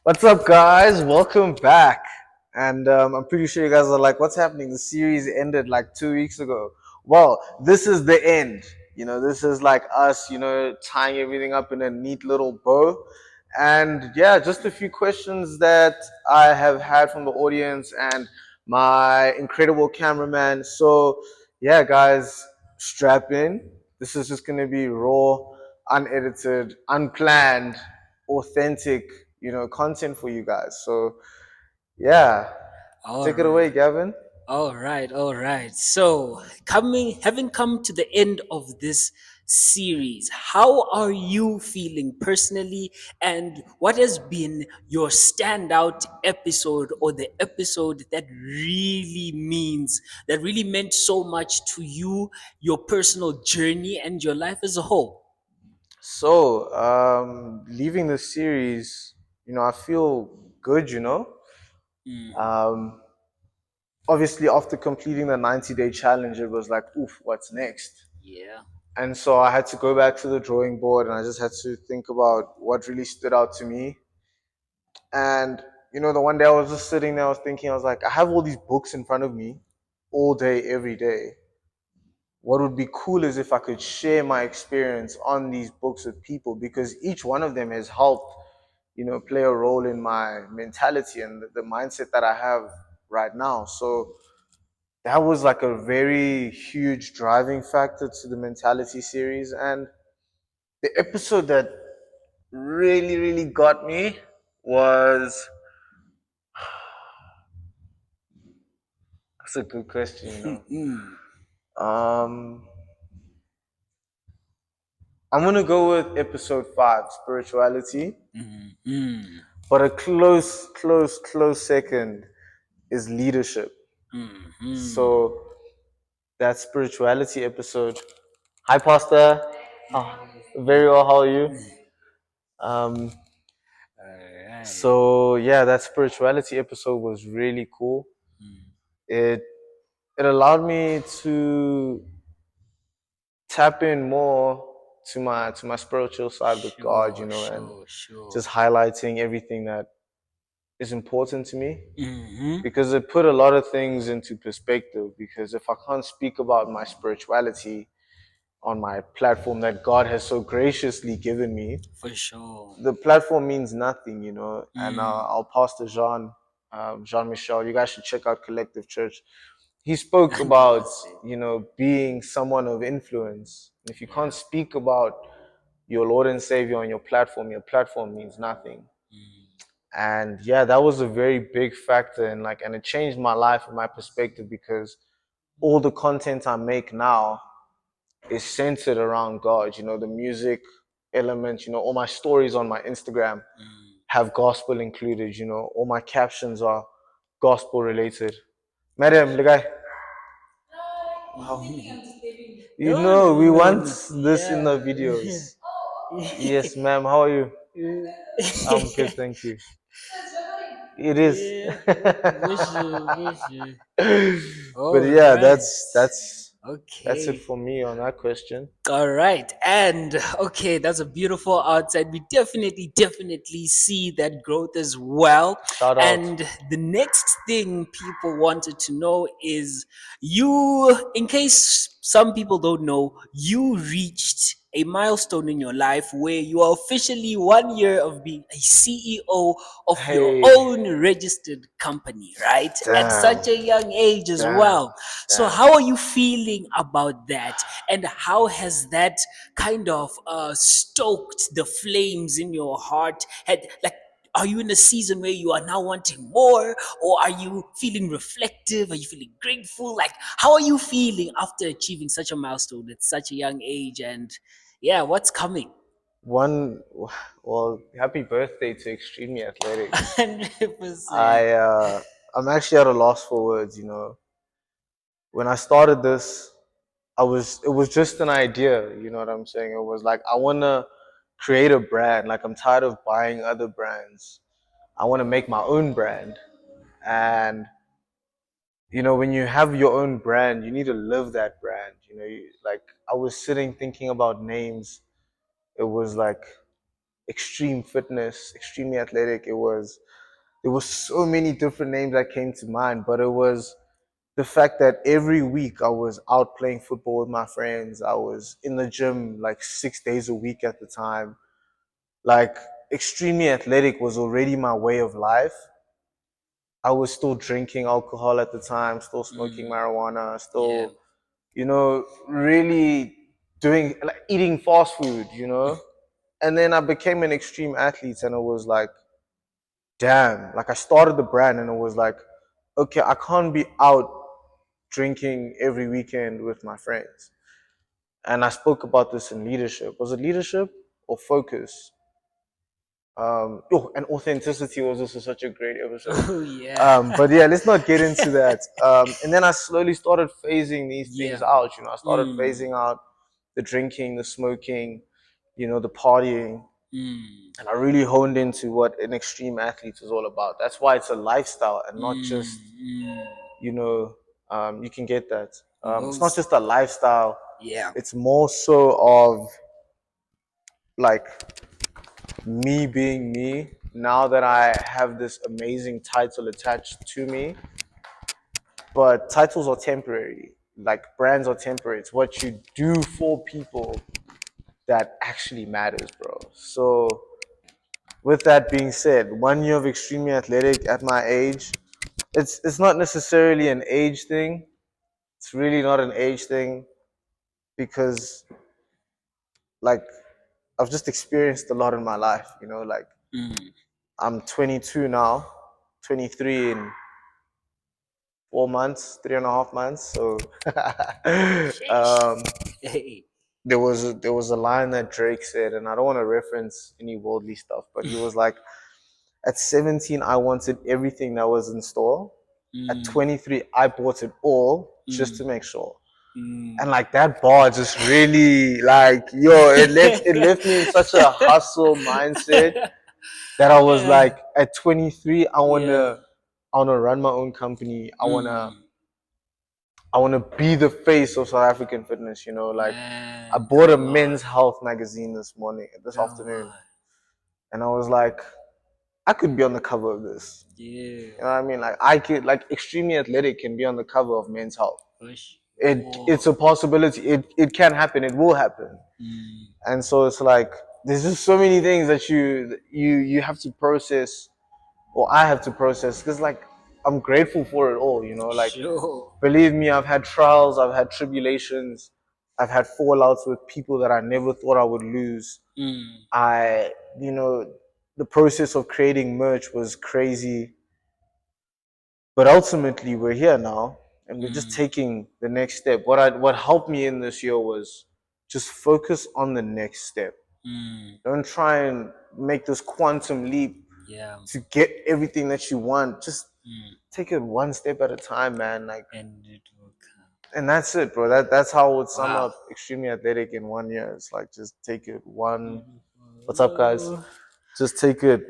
What's up, guys? Welcome back. And I'm pretty sure you guys are like, what's happening? The series ended like 2 weeks ago. Well, this is the end. This is like us, tying everything up in a neat little bow. And yeah, just a few questions that I have had from the audience and my incredible cameraman. So, yeah, guys, strap in. This is just going to be raw, unedited, unplanned, authentic, content for you guys. So yeah, All take it away, right, Gavin. all right. So, having come to the end of this series, how are you feeling personally, and what has been your standout episode or the episode that really meant so much to you, your personal journey, and your life as a whole? So, leaving the series, I feel good, Mm, Um, obviously, after completing the 90-day challenge, it was like, oof, what's next? yeah. And so I had to go back to the drawing board and I just had to think about what really stood out to me. And, the one day I was just sitting there, I was thinking, I was like, I have all these books in front of me all day, every day. What would be cool is if I could share my experience on these books with people because each one of them has helped, play a role in my mentality and the mindset that I have right now. So that was like a very huge driving factor to the mentality series. And the episode that really, really got me was that's a good question. Mm, Um, I'm gonna go with episode 5, spirituality. mm, mm, But a close, close, close second is leadership. mm, mm. So that spirituality episode. Hi, Pastor. Very well. How are you? Um, All right. so yeah, that spirituality episode was really cool. Mm. It it allowed me to tap in more to my spiritual side with God, Sure, and sure, sure. just highlighting everything that is important to me. Mm-hmm. Because it put a lot of things into perspective. Because if I can't speak about my spirituality on my platform that God has so graciously given me, For sure. the platform means nothing, And Mm. our pastor Jean Michel, you guys should check out Collective Church. He spoke about 100%. being someone of influence. And if you can't Yeah. speak about your Lord and Savior on your platform means nothing. Mm. And yeah, that was a very big factor, and it changed my life and my perspective because all the content I make now is centered around God. The music elements, all my stories on my Instagram Mm. have gospel included. All my captions are gospel related. Madam, the guy, No, no, we no, want no. this in the Yeah. videos. Yes, ma'am. How are you? I'm good, thank you. It is. Yeah. For sure, for sure. But All yeah, right. that's it Okay. for me on that question. All right. And okay, that's a beautiful outside. We definitely see that growth as well. Shout out. And the next thing people wanted to know is you, in case some people don't know, you reached a milestone in your life where you are officially 1 year of being a CEO of your Hey, own registered company, right? At damn, such a young age as damn, well. So, damn. how are you feeling about that? And how has that kind of stoked the flames in your heart? Are you in a season where you are now wanting more, or are you feeling reflective? Are you feeling grateful? Like, how are you feeling after achieving such a milestone at such a young age? And yeah, what's coming? One, well, happy birthday to Extremely Athletics. 100%. I I'm actually at a loss for words. When I started this, it was just an idea. You know what I'm saying? It was like I wanna create a brand. Like I'm tired of buying other brands. I want to make my own brand. And when you have your own brand, you need to live that brand. Like I was sitting thinking about names. It was like extreme fitness, extremely athletic. There was so many different names that came to mind, but it was the fact that every week I was out playing football with my friends. I was in the gym like 6 days a week at the time. Like extremely athletic was already my way of life. I was still drinking alcohol at the time, still smoking Mm. marijuana, Yeah. still, really doing like eating fast food, And then I became an extreme athlete and it was like, damn, like I started the brand and it was like, okay, I can't be out drinking every weekend with my friends. And I spoke about this in leadership. Was it leadership or focus? And authenticity was also such a great episode. Oh yeah. But yeah, let's not get into that. And then I slowly started phasing these things Yeah. out. I started Mm. phasing out the drinking, the smoking, the partying, Mm. and I really honed into what an extreme athlete is all about. That's why it's a lifestyle and not just, Mm. you know, you can get that. It's not Most. just a lifestyle. Yeah. It's more so of like me being me. Now that I have this amazing title attached to me, but titles are temporary. Like brands are temporary. It's what you do for people that actually matters, bro. So with that being said, 1 year of extremely athletic at my age, it's not necessarily an age thing. It's really not an age thing because like I've just experienced a lot in my life, like Mm. I'm 22 now, 23 in 4 months, 3.5 months. So Sheesh. um, Hey. there was a line that Drake said, and I don't want to reference any worldly stuff, but he was like, at 17, I wanted everything that was in store. At Mm. 23, I bought it all just to Mm. make sure. And Mm. like that bar just really like it left me in such a hustle mindset that I was Yeah. like at 23, I Yeah. wanna run my own company. I wanna Mm. I wanna be the face of South African fitness. Like I Man, bought a come on. Men's Health magazine this Come afternoon, on. and I was like, I could be on the cover of this. Yeah. You know what I mean? Like I could, like extremely athletic can be on the cover of Men's Health. For It's sure. a possibility. It can happen. It will happen. Mm. And so it's like there's just so many things that you have to process, or I have to process, because like I'm grateful for it all. Like Sure. believe me, I've had trials, I've had tribulations, I've had fallouts with people that I never thought I would lose. Mm. I you know the process of creating merch was crazy, but ultimately we're here now and we're just Mm. taking the next step. What helped me in this year was just focus on the next step. Mm. Don't try and make this quantum leap Yeah. to get everything that you want. Just Mm. take it one step at a time, man. Like, And it will come. and that's it, bro. That's how I would sum Wow. up extremely athletic in 1 year. It's like just take it one. What's up, guys? Beautiful. Just take it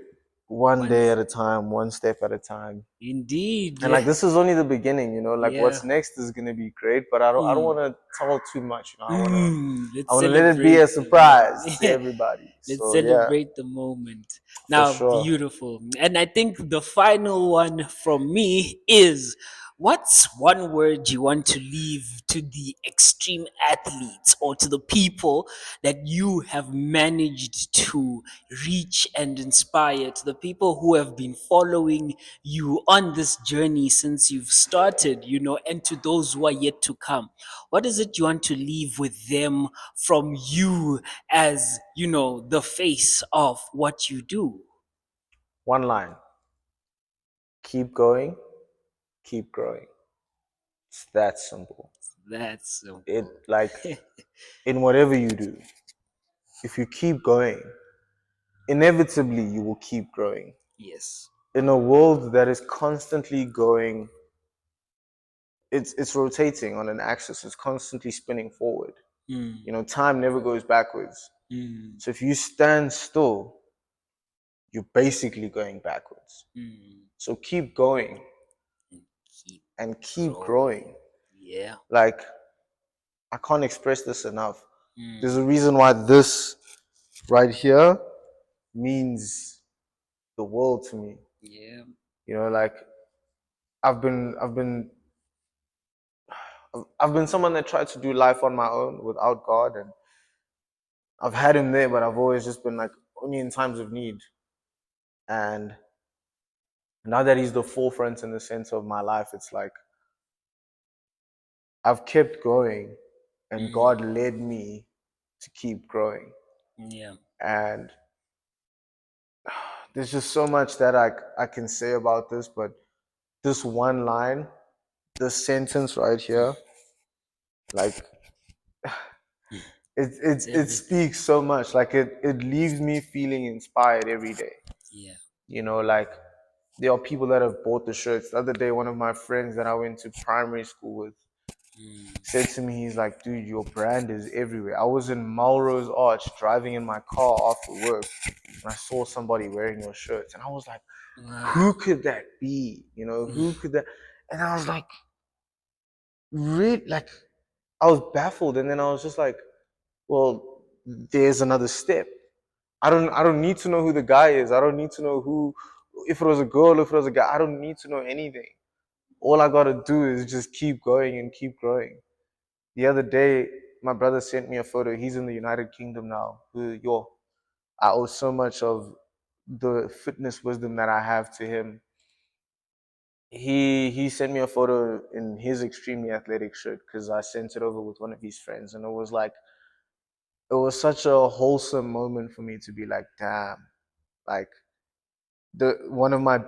one day Once. at a time, one step at a time. Indeed. And like this is only the beginning, like Yeah. what's next is gonna be great, but I don't Mm. want to tell too much. I want to I Let's want to let it be a celebrate the surprise to moment. everybody. Let's So yeah, celebrate the moment. for Now, sure. beautiful. And I think the final one from me is, what's one word you want to leave to the extreme athletes or to the people that you have managed to reach and inspire, to the people who have been following you on this journey since you've started, and to those who are yet to come? What is it you want to leave with them from you as, the face of what you do? One line: keep going, keep growing. It's that simple. That's It simple. like in whatever you do, if you keep going, inevitably you will keep growing. Yes. In a world that is constantly going, it's rotating on an axis. It's constantly spinning forward. Mm, Time never goes backwards. mm, So if you stand still, you're basically going backwards. mm. So keep going And keep and keep growing. growing. Yeah. Like, I can't express this enough. There's Mm, a reason why this right here means the world to me. Yeah. You know, like I've been I've been I've been someone that tried to do life on my own without God, and I've had him there, but I've always just been like only in times of need. And now that he's the forefront in the center of my life, it's like I've kept growing, and Mm. God led me to keep growing. Yeah. And there's just so much that I can say about this, but this one line, this sentence right here, like It's it everything. speaks so much. Like it leaves me feeling inspired every day. Yeah. You know, like there are people that have bought the shirts. The other day, one of my friends that I went to primary school with Mm. said to me, he's like, dude, your brand is everywhere. I was in Melrose Arch driving in my car after work, and I saw somebody wearing your shirts, and I was like, who Wow. could that be? You know, who could that? And I was like, really? Like, I was baffled, and then I was just like, well, there's another step. I don't need to know who the guy is. I don't need to know who, if it was a girl, if it was a guy. I don't need to know anything. All I gotta do is just keep going and keep growing. The other day, my brother sent me a photo. He's in the United Kingdom now. Yo, I owe so much of the fitness wisdom that I have to him. He sent me a photo in his extremely athletic shirt because I sent it over with one of his friends, and it was like it was such a wholesome moment for me to be like, damn, like the one of my,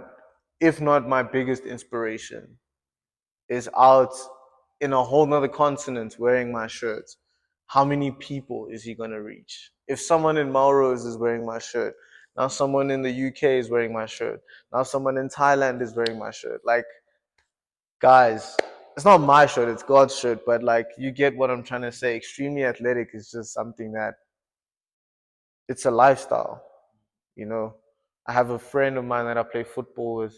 if not my biggest inspiration, is out in a whole nother continent wearing my shirt. How many people is he gonna reach? If someone in Melrose is wearing my shirt, now someone in the UK is wearing my shirt, now someone in Thailand is wearing my shirt. Like, guys, it's not my shirt, it's God's shirt, but like you get what I'm trying to say. Extremely athletic is just something that it's a lifestyle, you know. I have a friend of mine that I play football with.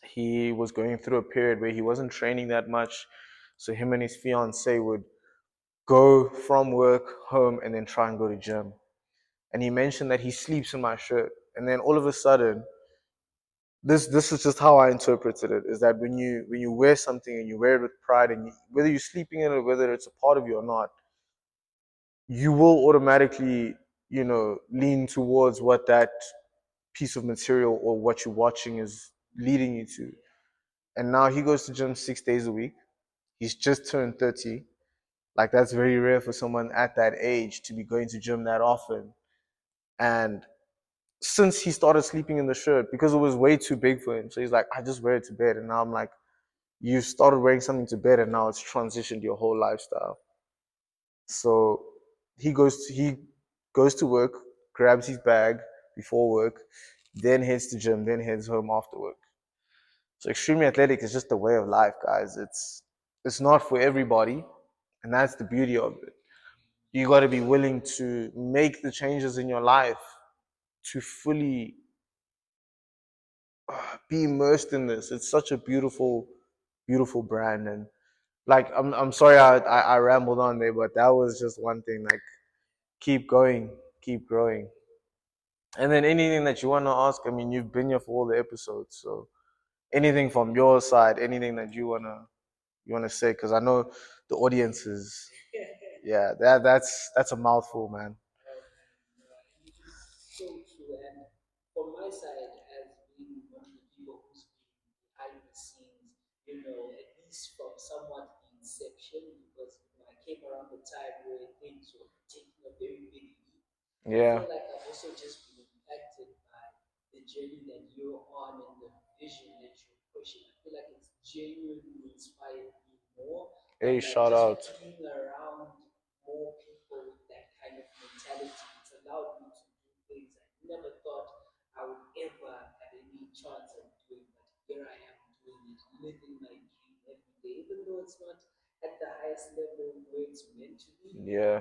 He was going through a period where he wasn't training that much. So him and his fiance would go from work home and then try and go to gym. And he mentioned that he sleeps in my shirt. And then all of a sudden, this is just how I interpreted it, is that when you wear something and you wear it with pride, and whether you're sleeping in it or whether it's a part of you or not, you will automatically, lean towards what that piece of material or what you're watching is leading you to. And now he goes to gym 6 days a week. He's just turned 30. Like, that's very rare for someone at that age to be going to gym that often. And since he started sleeping in the shirt, because it was way too big for him, so he's like, I just wear it to bed. And now I'm like, you started wearing something to bed, and now it's transitioned your whole lifestyle. So he goes to work, grabs his bag before work, then heads to gym, then heads home after work. So extremely athletic is just a way of life, guys. It's not for everybody, and that's the beauty of it. You got to be willing to make the changes in your life to fully be immersed in this. It's such a beautiful, beautiful brand, and like I'm sorry I rambled on there, but that was just one thing. Like, keep going, keep growing, and then anything that you want to ask. I mean, you've been here for all the episodes, so anything from your side, anything that you wanna say, because I know the audience is, yeah, that's a mouthful, man. Yeah. Hey, shout out. Yeah.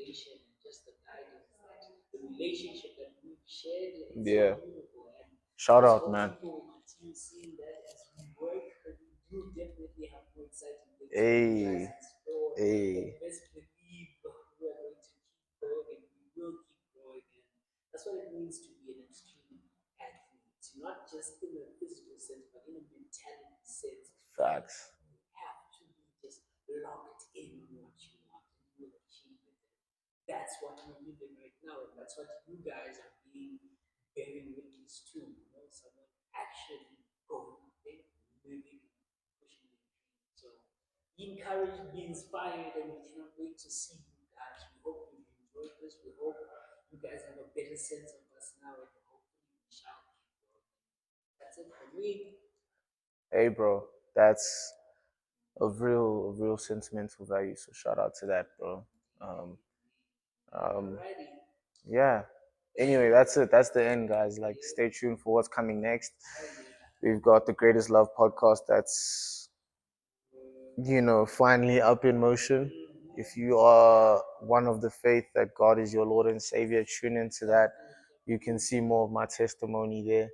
motivation and just the guidance that the relationship that we've shared is Yeah. so beautiful. And Shout just out, hope man. people will continue seeing that as we work. But we do definitely have more exciting things for you guys Hey, in store. hey, And best believe we are going to keep growing and we will keep growing. And that's what it means to be an extreme athlete. Not just in a physical sense, but in a mentality sense. facts. You have to be just locked in on what you want and you will achieve it. That's what we're living right now, and that's what you guys are being bearing witness to. You know, someone actually going out there, living, pushing their dreams. So be encouraged, be inspired, and we cannot wait to see you guys. We hope you enjoyed this. We hope you guys have a better sense of us now, and hopefully we shall keep growing. That's it for me. Hey, bro, that's of real sentimental value. So shout out to that, bro. Um, um, Alrighty. yeah. Anyway, that's it. That's the end, guys. Like, stay tuned for what's coming next. Hell yeah. We've got the Greatest Love podcast that's, finally up in motion. If you are one of the faith that God is your Lord and Savior, tune into that. You can see more of my testimony there.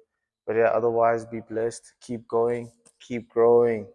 But yeah, otherwise, be blessed. Keep going. Keep growing.